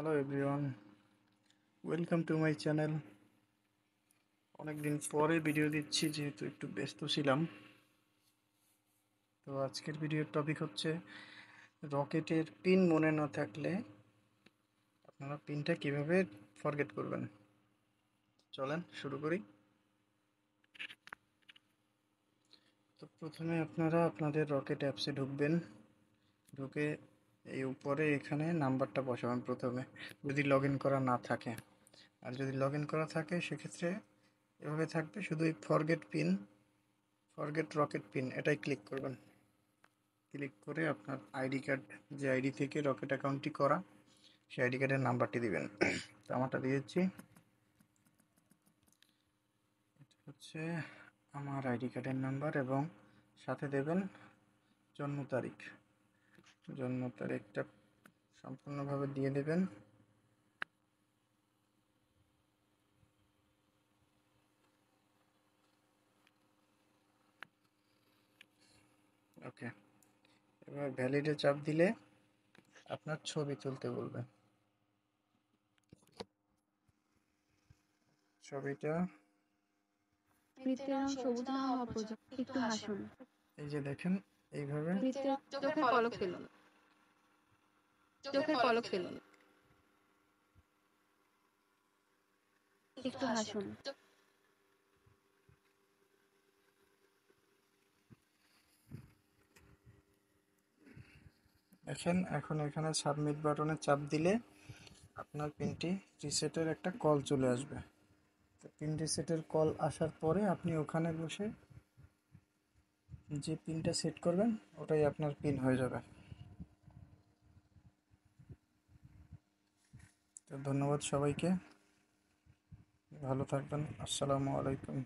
Hello everyone, welcome to my channel. অনেকদিন পরে video দিচ্ছি যেহেতু একটু ব্যস্ত ছিলাম। তো আজকের ভিডিওর টপিক হচ্ছে রকেটের পিন মনে না থাকলে আপনারা পিনটা কিভাবে ফরগেট করবেন। চলেন শুরু করি। তো প্রথমে আপনারা আপনাদের রকেট অ্যাপসে ঢুকবেন। ঢুকে এই উপরে এখানে নাম্বারটা বসাবেন প্রথমে, যদি লগ ইন করা না থাকে। আর যদি লগ ইন করা থাকে সেক্ষেত্রে এভাবে থাকবে, শুধু এই ফরগেট রকেট পিন এটাই ক্লিক করবেন। ক্লিক করে আপনার আইডি কার্ড, যে আইডি থেকে রকেট অ্যাকাউন্টটি করা, সেই আইডি কার্ডের নাম্বারটি দিবেন। তো আমারটা দিয়েছি, এটা হচ্ছে আমার আইডি কার্ডের নাম্বার এবং সাথে দেবেন জন্ম তারিখ। জন্ম তারিখটা সম্পূর্ণভাবে দিয়ে দেবেন। ওকে, এবার ভ্যালিডে চাপ দিলে আপনার ছবি তুলতে বলবে। ছবিটা বৃত্তের রং সবুজ না হওয়া পর্যন্ত একটু হাসুন। এই যে দেখেন, এইভাবে বৃত্তের চোখের পলক ফেলুন। চোখের পলক ফেলুন। একটু হাসুন। দেখেন, এখন এখানে সাবমিট বাটনে চাপ দিলে আপনার পিনটি রিসেটের একটা কল চলে আসবে। তো পিন রিসেটের কল আসার পরে আপনি ওখানে বসে যে পিনটা সেট করবেন ওটাই আপনার পিন হয়ে যাবে। তো ধন্যবাদ সবাইকে, ভালো থাকবেন। আসসালামু আলাইকুম।